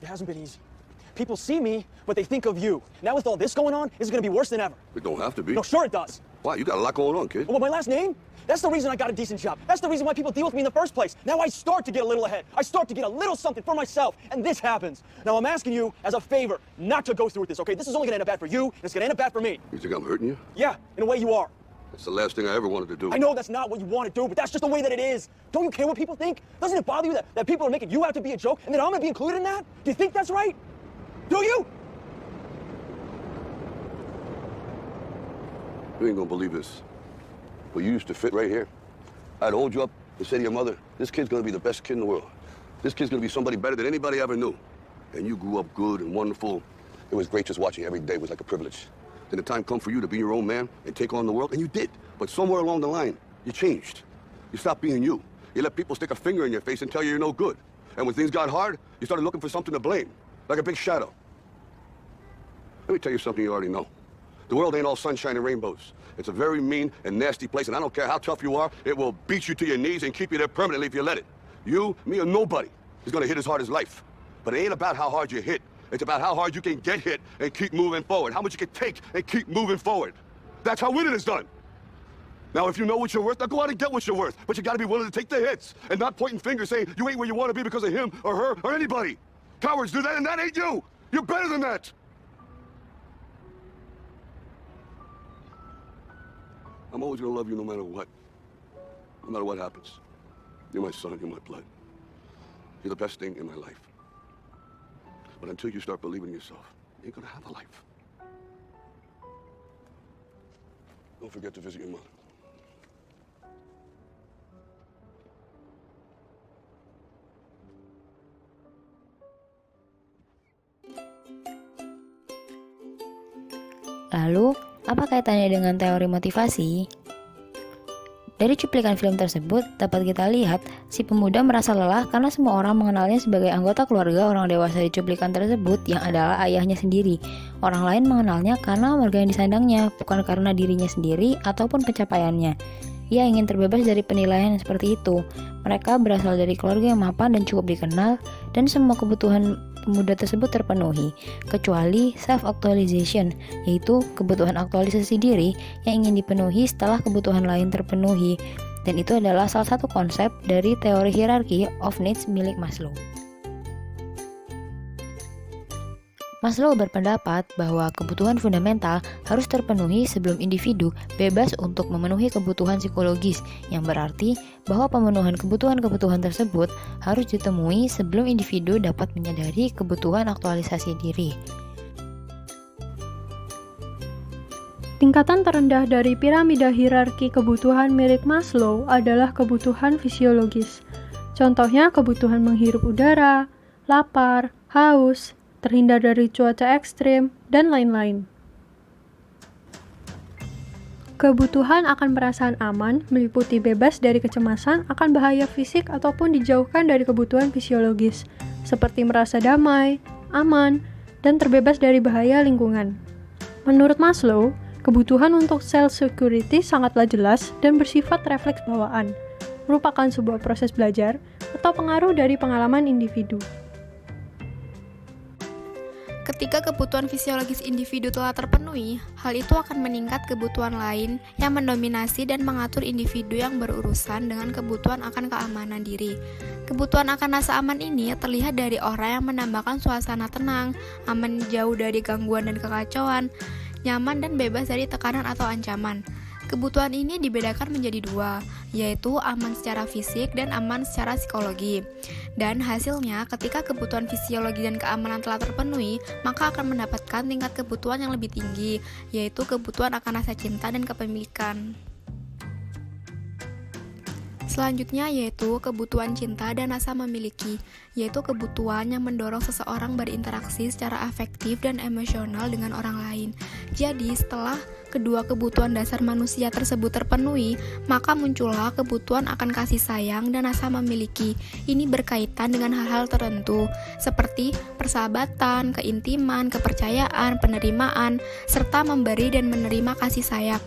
It hasn't been easy. People see me, but they think of you. Now with all this going on, it's gonna be worse than ever. It don't have to be. No, sure it does. Why? You got a lot going on, kid. Well, my last name? That's the reason I got a decent job. That's the reason why people deal with me in the first place. Now I start to get a little ahead. I start to get a little something for myself, and this happens. Now I'm asking you, as a favor, not to go through with this, okay? This is only gonna end up bad for you, and it's gonna end up bad for me. You think I'm hurting you? Yeah, in a way you are. That's the last thing I ever wanted to do. I know that's not what you want to do, but that's just the way that it is. Don't you care what people think? Doesn't it bother you that people are making you out to be a joke, and that I'm gonna be included in that? Do you think that's right? Do you? You ain't gonna believe this, but you used to fit right here. I'd hold you up and say to your mother, this kid's gonna be the best kid in the world. This kid's gonna be somebody better than anybody I ever knew. And you grew up good and wonderful. It was great just watching you every day. It was like a privilege. Then the time come for you to be your own man and take on the world, and you did. But somewhere along the line, you changed. You stopped being you. You let people stick a finger in your face and tell you you're no good. And when things got hard, you started looking for something to blame, like a big shadow. Let me tell you something you already know. The world ain't all sunshine and rainbows. It's a very mean and nasty place, and I don't care how tough you are, it will beat you to your knees and keep you there permanently if you let it. You, me, or nobody is gonna hit as hard as life. But it ain't about how hard you hit. It's about how hard you can get hit and keep moving forward, how much you can take and keep moving forward. That's how winning is done. Now, if you know what you're worth, now go out and get what you're worth. But you gotta be willing to take the hits and not pointing fingers saying you ain't where you want to be because of him or her or anybody. Cowards do that, and that ain't you. You're better than that. I'm always gonna love you no matter what. No matter what happens. You're my son, you're my blood. You're the best thing in my life. But until you start believing in yourself, you ain't gonna have a life. Don't forget to visit your mother. Lalu, apa kaitannya dengan teori motivasi? Dari cuplikan film tersebut, dapat kita lihat si pemuda merasa lelah karena semua orang mengenalnya sebagai anggota keluarga orang dewasa di cuplikan tersebut yang adalah ayahnya sendiri. Orang lain mengenalnya karena warga yang disandangnya, bukan karena dirinya sendiri ataupun pencapaiannya. Ia ingin terbebas dari penilaian yang seperti itu. Mereka berasal dari keluarga yang mapan dan cukup dikenal, dan semua kebutuhan pemuda tersebut terpenuhi, kecuali self-actualization, yaitu kebutuhan aktualisasi diri yang ingin dipenuhi setelah kebutuhan lain terpenuhi. Dan itu adalah salah satu konsep dari teori hierarchy of needs milik Maslow. Maslow berpendapat bahwa kebutuhan fundamental harus terpenuhi sebelum individu bebas untuk memenuhi kebutuhan psikologis, yang berarti bahwa pemenuhan kebutuhan-kebutuhan tersebut harus ditemui sebelum individu dapat menyadari kebutuhan aktualisasi diri. Tingkatan terendah dari piramida hierarki kebutuhan milik Maslow adalah kebutuhan fisiologis. Contohnya kebutuhan menghirup udara, lapar, haus, terhindar dari cuaca ekstrim, dan lain-lain. Kebutuhan akan perasaan aman meliputi bebas dari kecemasan akan bahaya fisik ataupun dijauhkan dari kebutuhan fisiologis, seperti merasa damai, aman, dan terbebas dari bahaya lingkungan. Menurut Maslow, kebutuhan untuk self-security sangatlah jelas dan bersifat refleks bawaan, merupakan sebuah proses belajar atau pengaruh dari pengalaman individu. Ketika kebutuhan fisiologis individu telah terpenuhi, hal itu akan meningkat kebutuhan lain yang mendominasi dan mengatur individu yang berurusan dengan kebutuhan akan keamanan diri. Kebutuhan akan rasa aman ini terlihat dari orang yang menambahkan suasana tenang, aman jauh dari gangguan dan kekacauan, nyaman dan bebas dari tekanan atau ancaman. Kebutuhan ini dibedakan menjadi dua, yaitu aman secara fisik dan aman secara psikologi. Dan hasilnya, ketika kebutuhan fisiologi dan keamanan telah terpenuhi, maka akan mendapatkan tingkat kebutuhan yang lebih tinggi, yaitu kebutuhan akan rasa cinta dan kepemilikan. Selanjutnya yaitu kebutuhan cinta dan rasa memiliki, yaitu kebutuhan yang mendorong seseorang berinteraksi secara afektif dan emosional dengan orang lain. Jadi setelah kedua kebutuhan dasar manusia tersebut terpenuhi, maka muncullah kebutuhan akan kasih sayang dan rasa memiliki. Ini berkaitan dengan hal-hal tertentu, seperti persahabatan, keintiman, kepercayaan, penerimaan, serta memberi dan menerima kasih sayang.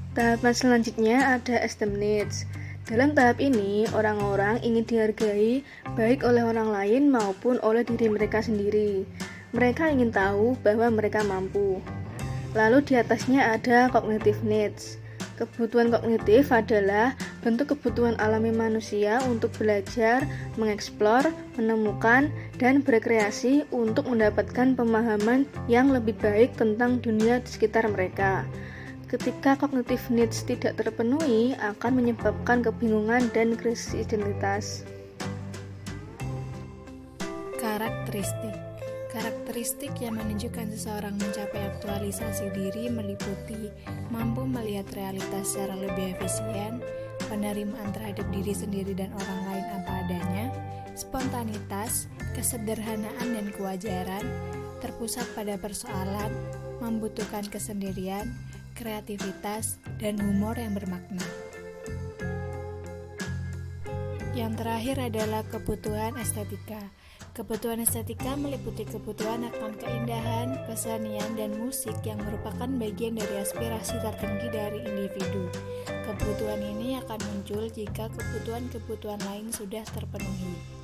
Tahapan selanjutnya ada esteem needs. Dalam tahap ini, orang-orang ingin dihargai baik oleh orang lain maupun oleh diri mereka sendiri. Mereka ingin tahu bahwa mereka mampu. Lalu di atasnya ada cognitive needs. Kebutuhan kognitif adalah bentuk kebutuhan alami manusia untuk belajar, mengeksplor, menemukan, dan berkreasi untuk mendapatkan pemahaman yang lebih baik tentang dunia di sekitar mereka. Ketika cognitive needs tidak terpenuhi, akan menyebabkan kebingungan dan krisis identitas. Karakteristik yang menunjukkan seseorang mencapai aktualisasi diri meliputi mampu melihat realitas secara lebih efisien, penerimaan terhadap diri sendiri dan orang lain apa adanya, spontanitas, kesederhanaan dan kewajaran, terpusat pada persoalan, membutuhkan kesendirian, kreativitas, dan humor yang bermakna. Yang terakhir adalah kebutuhan estetika. Kebutuhan estetika meliputi kebutuhan akan keindahan, kesenian, dan musik yang merupakan bagian dari aspirasi tertinggi dari individu. Kebutuhan ini akan muncul jika kebutuhan-kebutuhan lain sudah terpenuhi.